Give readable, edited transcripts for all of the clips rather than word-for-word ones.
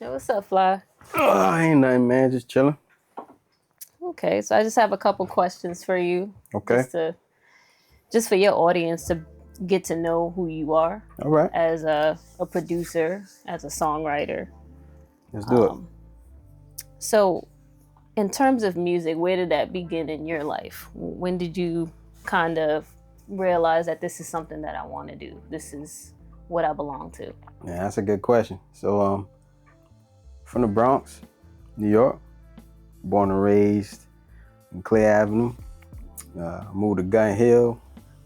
Yo, what's up, Fly? Ain't nothing, man. Just chilling. Okay, so I just have a couple questions for you, Okay. just for your audience to get to know who you are All right. as a producer, as a songwriter. Let's do it. So, in terms of music, where did that begin in your life? When did you kind of realize that this is something that I want to do? This is what I belong to. Yeah, that's a good question. So, from the Bronx, New York, born and raised in Clay Avenue. Moved to Gun Hill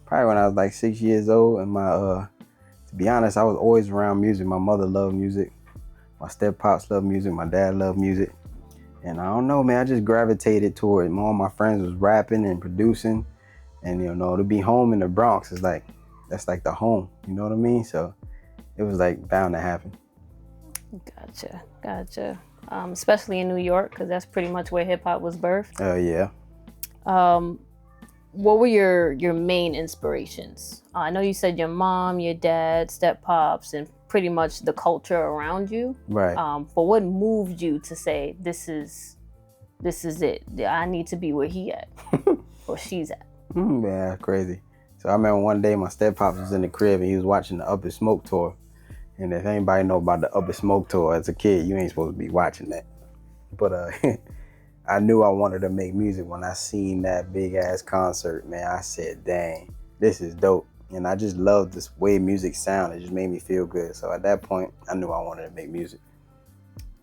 probably when I was like 6 years old. And to be honest, I was always around music. My mother loved music. My step-pops loved music. My dad loved music. And I don't know, man, I just gravitated toward it. All my friends was rapping and producing. And, to be home in the Bronx is like, that's like the home. You know what I mean? So it was like bound to happen. Gotcha. Especially in New York, because that's pretty much where hip hop was birthed. Yeah. What were your main inspirations? I know you said your mom, your dad, step pops, and pretty much the culture around you. Right. But what moved you to say this is it? I need to be where he at or she's at. Yeah, crazy. So I remember one day my step pops was in the crib and he was watching the Up in Smoke tour. And if anybody know about the Up in Smoke tour, as a kid, you ain't supposed to be watching that. But I knew I wanted to make music when I seen that big ass concert, man. I said, dang, this is dope. And I just loved this way music sounded. It just made me feel good. So at that point, I knew I wanted to make music.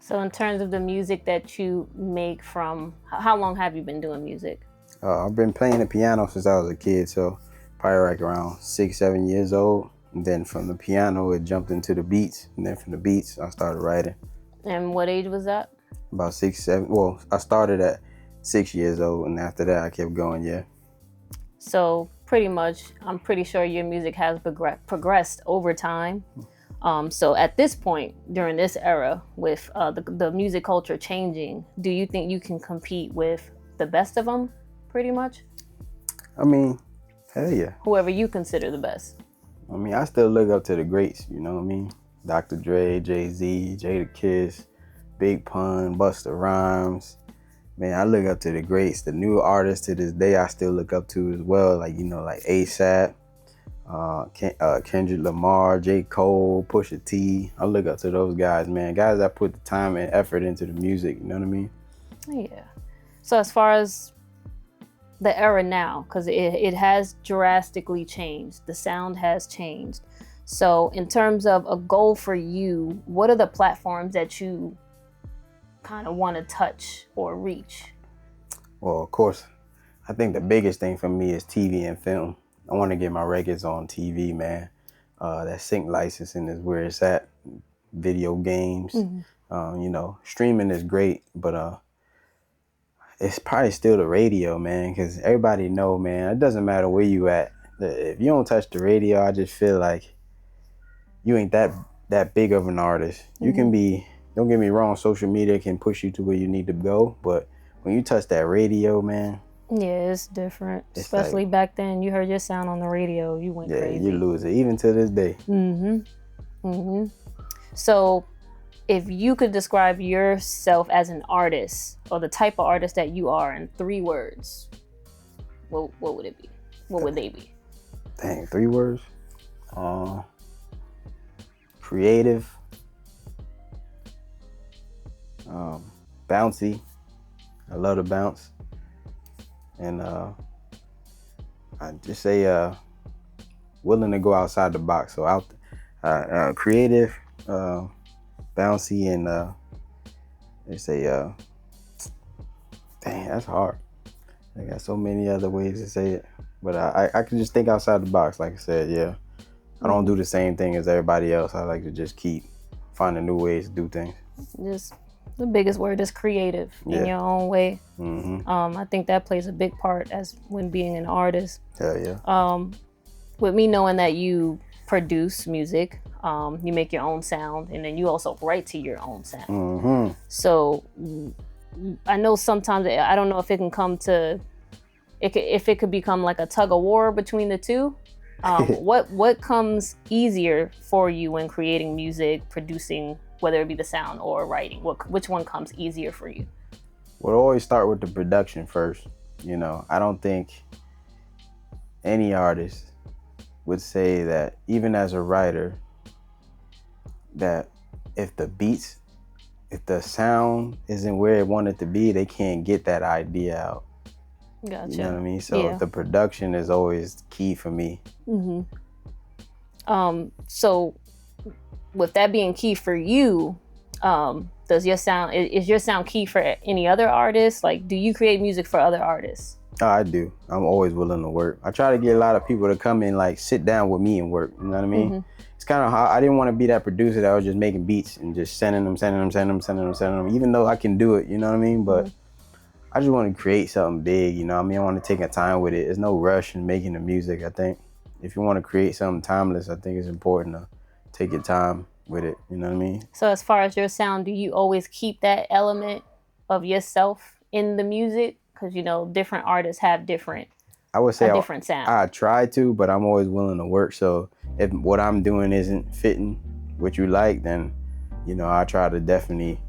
So in terms of the music that you make from, how long have you been doing music? I've been playing the piano since I was a kid. So probably like around 6, 7 years old. And then from the piano, it jumped into the beats. And then from the beats, I started writing. And what age was that? About 6, 7. Well, I started at 6 years old, and after that, I kept going. Yeah. So pretty much, I'm pretty sure your music has progressed over time. So at this point, during this era, with the music culture changing, do you think you can compete with the best of them, pretty much? I mean, hell yeah. Whoever you consider the best. I mean, I still look up to the greats. You know what I mean? Dr. Dre, Jay-Z, Jadakiss, Big Pun, Busta Rhymes. Man, I look up to the greats. The new artists to this day, I still look up to as well. Like, like ASAP, Kendrick Lamar, J. Cole, Pusha T. I look up to those guys, man. Guys that put the time and effort into the music. You know what I mean? Yeah. So as far as the era now, because it has drastically changed. The sound has changed. So in terms of a goal for you, what are the platforms that you kind of want to touch or reach? Well, of course, I think the biggest thing for me is TV and film. I want to get my records on TV, man. That sync licensing is where it's at. Video games, streaming is great, but it's probably still the radio, man, because everybody know, man, it doesn't matter where you at. If you don't touch the radio, I just feel like you ain't that big of an artist. You can be, don't get me wrong, social media can push you to where you need to go, but when you touch that radio, man. Yeah, it's different. Especially like, back then, you heard your sound on the radio, you went crazy. Yeah, you lose it, even to this day. So if you could describe yourself as an artist or the type of artist that you are in 3 words, what would it be? What would they be? Dang, 3 words? Creative, bouncy. I love to bounce. And I just say willing to go outside the box. So creative, bouncy, and they say dang, that's hard. I got so many other ways to say it, but I can just think outside the box. Like I said, yeah, I don't do the same thing as everybody else. I like to just keep finding new ways to do things. Just the biggest word is creative in your own way. I think that plays a big part as when being an artist. Hell yeah. With me knowing that you produce music, you make your own sound, and then you also write to your own sound. So I know sometimes, I don't know if it can come to, if it could become like a tug of war between the two, What comes easier for you when creating music, producing, whether it be the sound or writing? Which one comes easier for you? We'll always start with the production first. You know, I don't think any artist would say that, even as a writer, that if the sound isn't where it wanted to be, they can't get that idea out. Gotcha. You know what I mean? So the production is always key for me. So with that being key for you, is your sound key for any other artists? Like, do you create music for other artists? Oh, I do. I'm always willing to work. I try to get a lot of people to come in, like, sit down with me and work. You know what I mean? It's kind of hard. I didn't want to be that producer that was just making beats and just sending them, even though I can do it, you know what I mean? But I just want to create something big, you know what I mean? I want to take a time with it. There's no rush in making the music, I think. If you want to create something timeless, I think it's important to take your time with it, you know what I mean? So as far as your sound, do you always keep that element of yourself in the music? Because, you know, different artists have different sound. I try to, but I'm always willing to work. So if what I'm doing isn't fitting what you like, then, you know, I try to definitely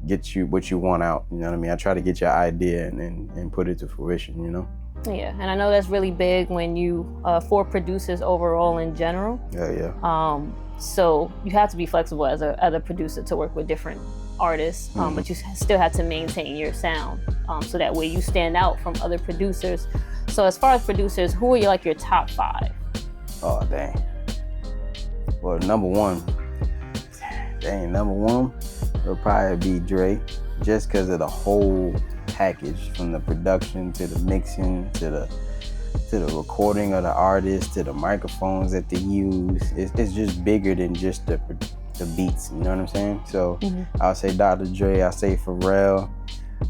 get you what you want out. You know what I mean? I try to get your idea and put it to fruition, you know? Yeah, and I know that's really big when you, for producers overall in general. Yeah. So you have to be flexible as a producer to work with different artists, but you still have to maintain your sound, so that way you stand out from other producers. So as far as producers, who are your top 5? Oh, dang. Well, number one would probably be Dre, just because of the whole package, from the production to the mixing to the recording of the artist to the microphones that they use. It's just bigger than just the beats, you know what I'm saying? So I'll say Dr. Dre, I'll say Pharrell,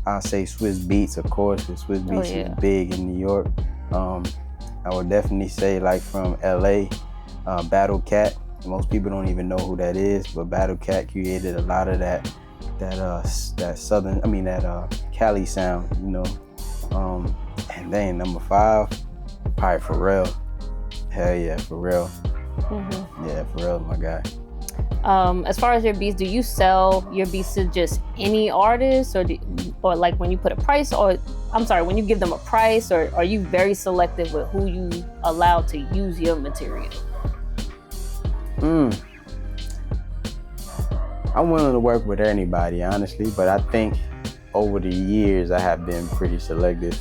I'll say Swiss Beats, of course, because Swiss Beats is big in New York. I would definitely say, like, from LA, Battle Cat. Most people don't even know who that is, but Battle Cat created a lot of that Cali sound, you know. And then number 5, probably Pharrell. Hell yeah, Pharrell. Yeah, Pharrell's my guy. As far as your beats, do you sell your beats to just any artist, or like when you put a price, or when you give them a price, or are you very selective with who you allow to use your material? I'm willing to work with anybody, honestly, but I think over the years I have been pretty selective.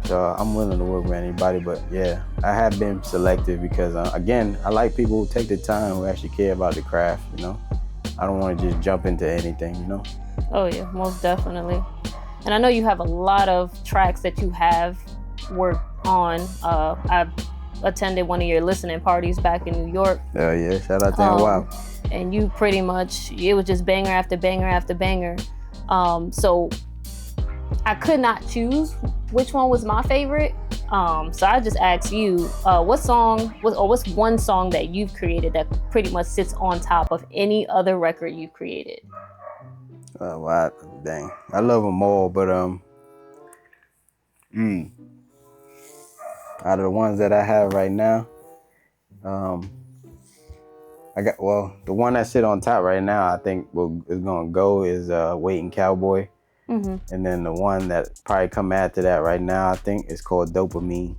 So I'm willing to work with anybody, but yeah, I have been selective because, again, I like people who take the time, who actually care about the craft, you know? I don't want to just jump into anything, you know? Oh yeah, most definitely. And I know you have a lot of tracks that you have worked on. I've attended one of your listening parties back in New York. Oh yeah, shout out to NY. And you pretty much, it was just banger after banger after banger. So I could not choose which one was my favorite. So I just asked you, what's one song that you've created that pretty much sits on top of any other record you've created? Wow, dang. I love them all, but out of the ones that I have right now, the one that sit on top right now, I think is gonna go is Waiting Cowboy. And then the one that probably come after that right now, I think, is called Dopamine.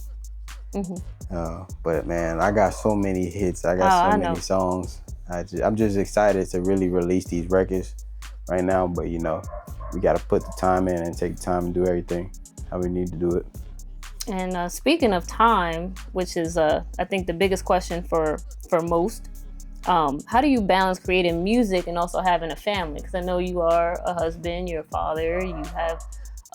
But man, I got so many hits. I got so many songs. I'm just excited to really release these records right now. But you know, we got to put the time in and take the time and do everything how we need to do it. And speaking of time, which is I think the biggest question for most, how do you balance creating music and also having a family? Because I know you are a husband, you're a father, you have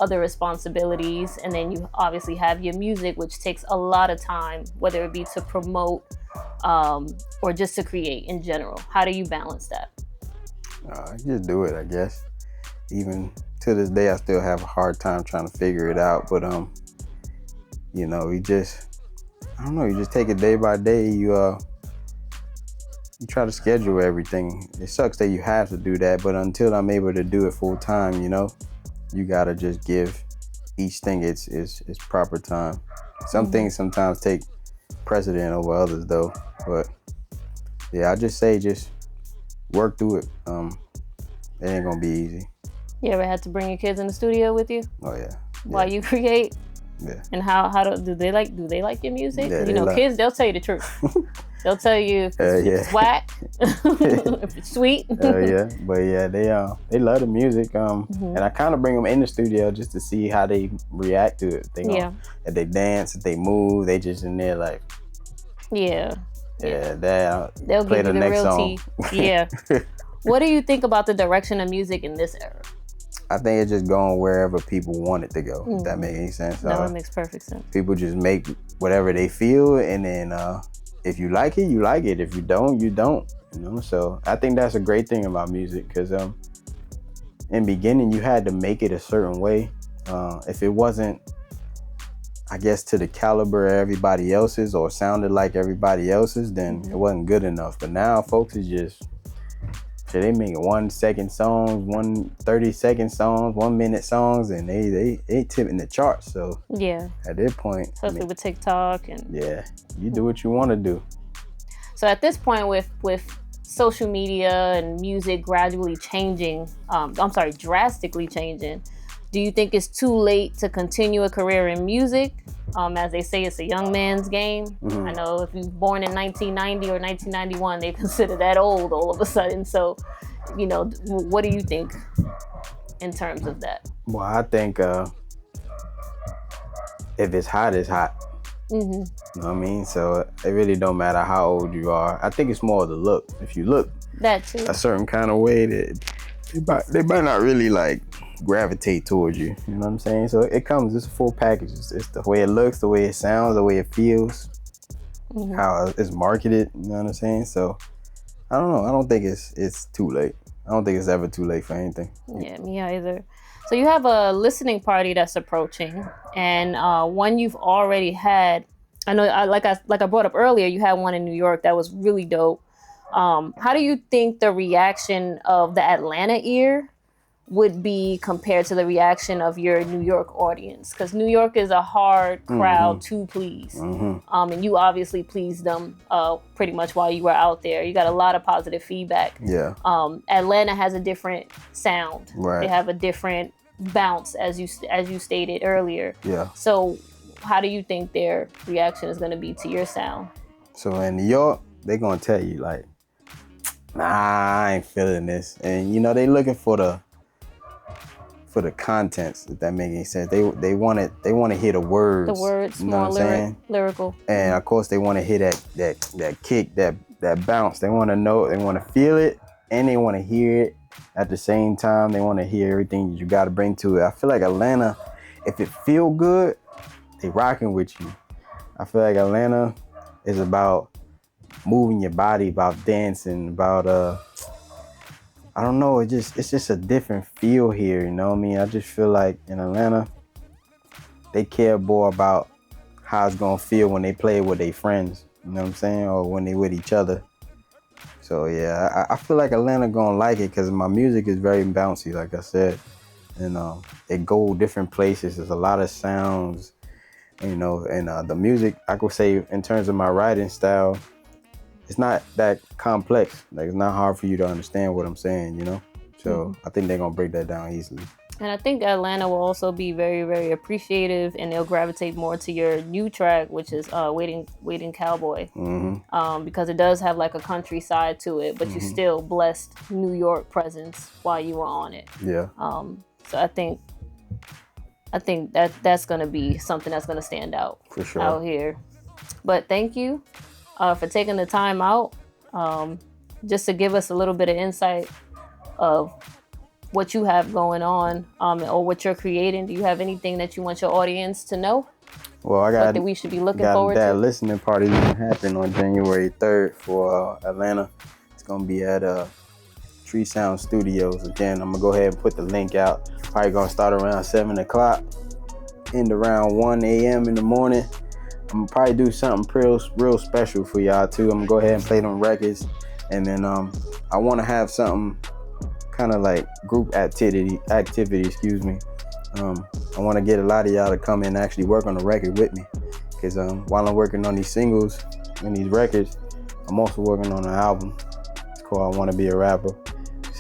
other responsibilities, and then you obviously have your music, which takes a lot of time, whether it be to promote or just to create in general. How do you balance that? I just do it, I guess. Even to this day, I still have a hard time trying to figure it out. But you know, you just take it day by day. You try to schedule everything. It sucks that you have to do that, but until I'm able to do it full time, you know, you gotta just give each thing its proper time. Some things sometimes take precedent over others though. But yeah, I just say just work through it. It ain't gonna be easy. You ever had to bring your kids in the studio with you Oh yeah. while you create? Yeah. And how do they like your music? Yeah, You know, kids, they'll tell you the truth. They'll tell you if it's whack, if it's sweet. Yeah, but yeah, they love the music. And I kind of bring them in the studio just to see how they react to it. If they dance, if they move, they just in there like, yeah, they'll play give you the next song. Yeah. What do you think about the direction of music in this era? I think it's just going wherever people want it to go. If that makes any sense. No, it makes perfect sense. People just make whatever they feel, and then if you like it, you like it. If you don't, you don't. You know. So I think that's a great thing about music, because in beginning you had to make it a certain way. If it wasn't, I guess, to the caliber of everybody else's or sounded like everybody else's, then it wasn't good enough. But now folks is just, they make 1 second songs, 30-second songs, 1 minute songs, and they tipping the charts. So yeah, at that point, especially with TikTok and you do what you want to do. So at this point, with social media and music gradually changing, drastically changing, do you think it's too late to continue a career in music? As they say, it's a young man's game. I know if you're born in 1990 or 1991, they consider that old all of a sudden. So, you know, what do you think in terms of that? Well, I think if it's hot, it's hot. You know what I mean? So it really don't matter how old you are. I think it's more of the look. If you look that too a certain kind of way, that they might not really like gravitate towards you. You know what I'm saying? So it's a full package. It's the way it looks, the way it sounds, the way it feels, how it's marketed. You know what I'm saying? So I don't know. I don't think it's too late. I don't think it's ever too late for anything. Yeah, me either. So you have a listening party that's approaching, and one you've already had. I know, like I brought up earlier, you had one in New York that was really dope. How do you think the reaction of the Atlanta ear would be compared to the reaction of your New York audience? Because New York is a hard crowd to please. And you obviously pleased them pretty much while you were out there. You got a lot of positive feedback. Yeah. Atlanta has a different sound. Right. They have a different bounce, as you stated earlier. Yeah. So how do you think their reaction is going to be to your sound? So in New York, they're going to tell you like, nah, I ain't feeling this. And you know, they looking for the contents, if that makes any sense. They want to hear the words. The words, you know more what I'm saying? Lyrical. And of course they want to hear that kick, that bounce. They want to know, they want to feel it, and they want to hear it at the same time. They want to hear everything you got to bring to it. I feel like Atlanta, if it feel good, they rocking with you. I feel like Atlanta is about moving your body, about dancing, about I don't know, it's just a different feel here, you know what I mean? I just feel like in Atlanta, they care more about how it's gonna feel when they play with their friends, you know what I'm saying? Or when they with each other. So yeah, I feel like Atlanta gonna like it because my music is very bouncy, like I said. And it go different places, there's a lot of sounds, you know, and the music, I could say in terms of my writing style, it's not that complex. Like, it's not hard for you to understand what I'm saying, you know? So I think they're gonna break that down easily. And I think Atlanta will also be very, very appreciative, and they'll gravitate more to your new track, which is Waiting Cowboy. Because it does have like a country side to it, but you still blessed New York presence while you were on it. Yeah. So I think that's gonna be something that's gonna stand out for sure out here. But thank you for taking the time out just to give us a little bit of insight of what you have going on or what you're creating. Do you have anything that you want your audience to know? Well, I got that we should be looking forward that to. listening party gonna happen on January 3rd for Atlanta. It's gonna be at Tree Sound Studios. Again, I'm gonna go ahead and put the link out. Probably gonna start around 7 o'clock, end around 1 a.m. in the morning. I'm gonna probably do something real special for y'all too. I'm gonna go ahead and play them records, and then I want to have something kind of like group activity. Excuse me. I want to get a lot of y'all to come and actually work on the record with me, Because while I'm working on these singles and these records, I'm also working on an album. It's called I Want to Be a Rapper.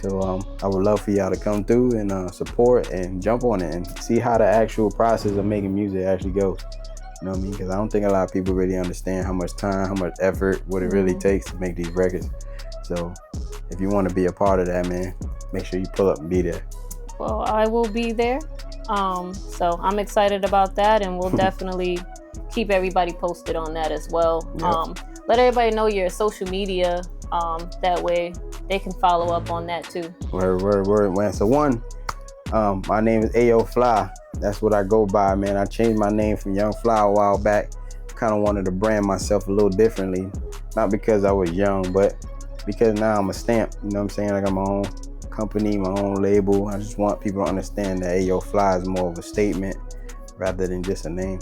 So I would love for y'all to come through and support and jump on it and see how the actual process of making music actually goes. You know what I mean? Because I don't think a lot of people really understand how much time, how much effort, what it really takes to make these records. So if you want to be a part of that, man, make sure you pull up and be there. Well, I will be there. So I'm excited about that, and we'll definitely keep everybody posted on that as well. Yep. Let everybody know your social media. That way they can follow up on that too. Word, man. So my name is Ayo Flye. That's what I go by, man. I changed my name from Young Fly a while back. Kind of wanted to brand myself a little differently. Not because I was young, but because now I'm a stamp. You know what I'm saying? I got my own company, my own label. I just want people to understand that Ayo Flye is more of a statement rather than just a name.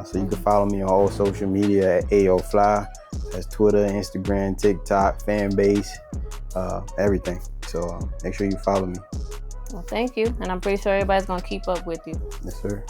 So you can follow me on all social media at Ayo Flye. That's Twitter, Instagram, TikTok, fan base, everything. So make sure you follow me. Well, thank you. And I'm pretty sure everybody's going to keep up with you. Yes, sir.